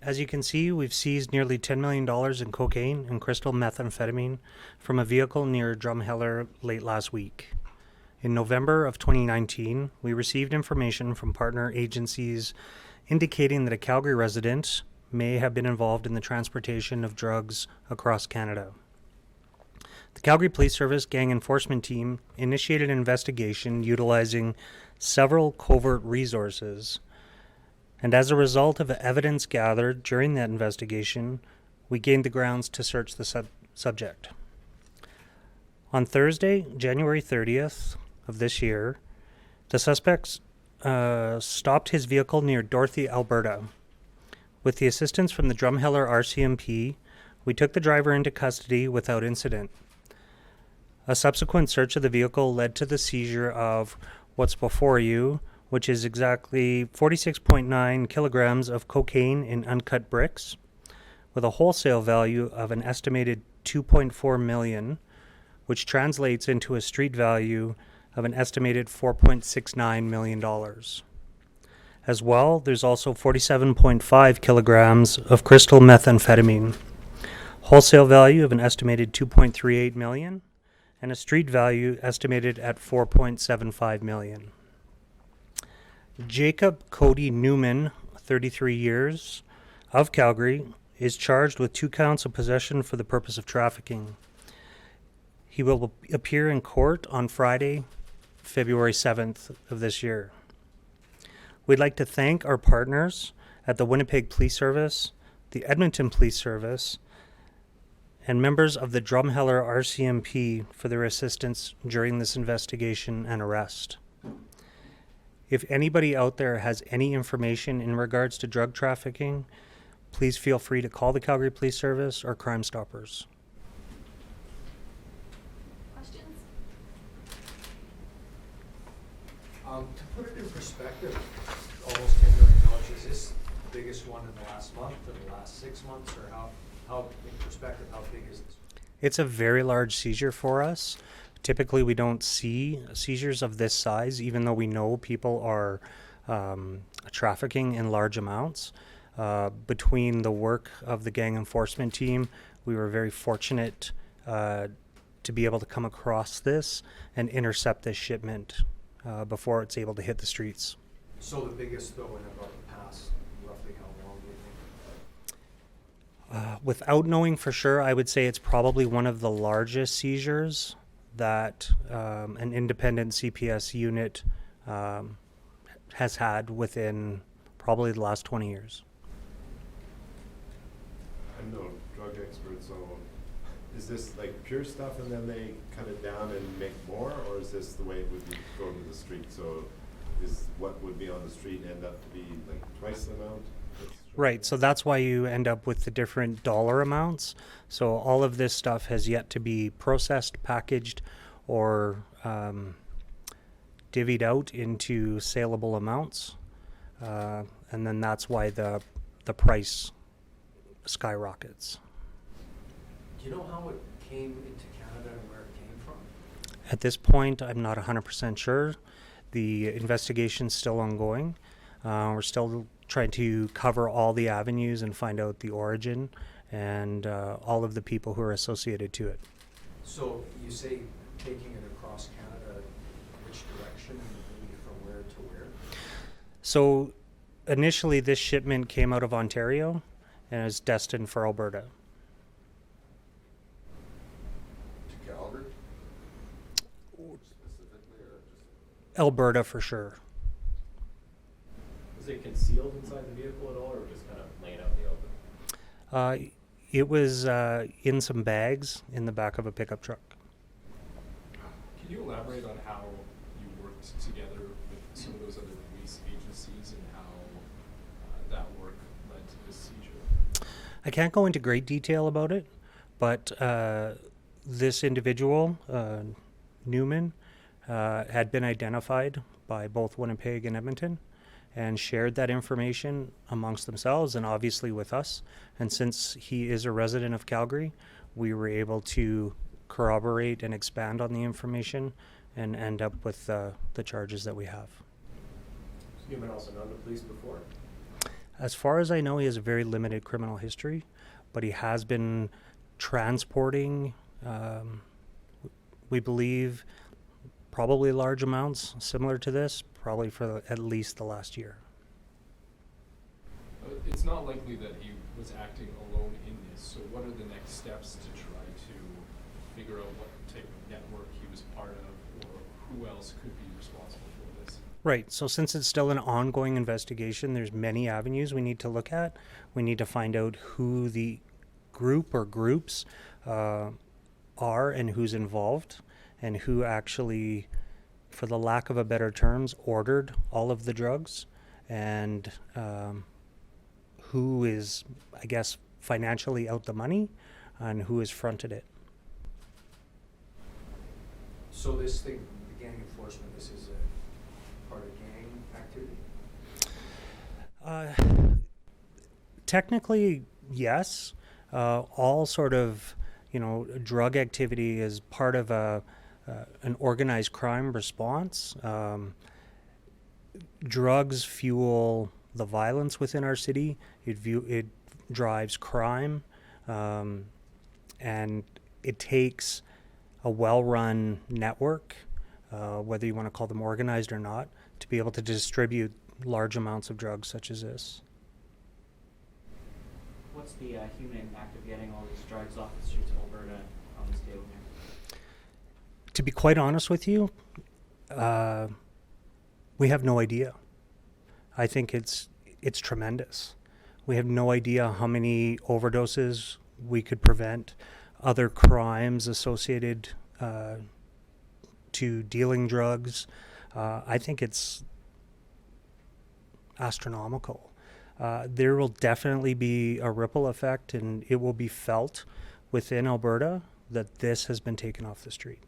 As you can see, we've seized nearly $10 million in cocaine and crystal methamphetamine from a vehicle near Drumheller late last week. In November of 2019, we received information from partner agencies indicating that a Calgary resident may have been involved in the transportation of drugs across Canada. The Calgary Police Service Gang Enforcement Team initiated an investigation utilizing several covert resources, and as a result of evidence gathered during that investigation, we gained the grounds to search the subject. On Thursday, January 30th of this year, the suspects stopped his vehicle near Dorothy, Alberta. With the assistance from the Drumheller RCMP, we took the driver into custody without incident. A subsequent search of the vehicle led to the seizure of what's before you, which is exactly 46.9 kilograms of cocaine in uncut bricks, with a wholesale value of an estimated $2.4 million, which translates into a street value of an estimated $4.69 million. As well, there's also 47.5 kilograms of crystal methamphetamine, wholesale value of an estimated $2.38 million, and a street value estimated at $4.75 million. Jacob Cody Newman, 33 years, of Calgary, is charged with 2 counts of possession for the purpose of trafficking. He will appear in court on Friday, February 7th of this year. We'd like to thank our partners at the Winnipeg Police Service, the Edmonton Police Service, and members of the Drumheller RCMP for their assistance during this investigation and arrest. If anybody out there has any information in regards to drug trafficking, please feel free to call the Calgary Police Service or Crime Stoppers. Questions? To put it in perspective, almost $10 million, is this the biggest one in the last month, or the last 6 months, or how in perspective, how big is this? It's a very large seizure for us. Typically, we don't see seizures of this size, even though we know people are trafficking in large amounts. Between the work of the gang enforcement team, we were very fortunate to be able to come across this and intercept this shipment before it's able to hit the streets. So the biggest, though, in about the past, roughly how long do you think? Without knowing for sure, I would say it's probably one of the largest seizures that an independent CPS unit has had within probably the last 20 years. I'm no drug expert, so is this like pure stuff and then they cut it down and make more, or is this the way it would be going to the street? So is what would be on the street end up to be like twice the amount? Right, so that's why you end up with the different dollar amounts. So all of this stuff has yet to be processed, packaged, or divvied out into saleable amounts. And then that's why the price skyrockets. Do you know how it came into Canada and where it came from? At this point, I'm not 100% sure. The investigation's still ongoing. We're still trying to cover all the avenues and find out the origin and all of the people who are associated to it. So you say taking it across Canada, which direction and maybe from where to where? So initially this shipment came out of Ontario and is destined for Alberta. To Calgary? Specifically, or just Alberta for sure. Was it concealed inside the vehicle at all, or just kind of laying out in the open? It was in some bags in the back of a pickup truck. Can you elaborate on how you worked together with some of those other police agencies and how that work led to this seizure? I can't go into great detail about it, but this individual, Newman, had been identified by both Winnipeg and Edmonton and shared that information amongst themselves and obviously with us. And since he is a resident of Calgary, we were able to corroborate and expand on the information and end up with the charges that we have. So you've been also known to police before? As far as I know, he has a very limited criminal history, but he has been transporting, we believe, probably large amounts similar to this, probably for at least the last year. It's not likely that he was acting alone in this, so what are the next steps to try to figure out what type of network he was part of, or who else could be responsible for this? Right. So since it's still an ongoing investigation, there's many avenues we need to look at. We need to find out who the group or groups are and who's involved, and who actually, for the lack of a better terms, ordered all of the drugs, and who is, I guess, financially out the money, and who has fronted it. So this thing, the gang enforcement, this is a part of gang activity? Technically, yes. All sort of, drug activity is part of an organized crime response. Drugs fuel the violence within our city. It drives crime, and it takes a well-run network, whether you want to call them organized or not, to be able to distribute large amounts of drugs such as this. What's the human act of getting all these drugs off the streets of Alberta on the scale here? To be quite honest with you, we have no idea. I think it's tremendous. We have no idea how many overdoses we could prevent, other crimes associated to dealing drugs. I think it's astronomical. There will definitely be a ripple effect, and it will be felt within Alberta that this has been taken off the street.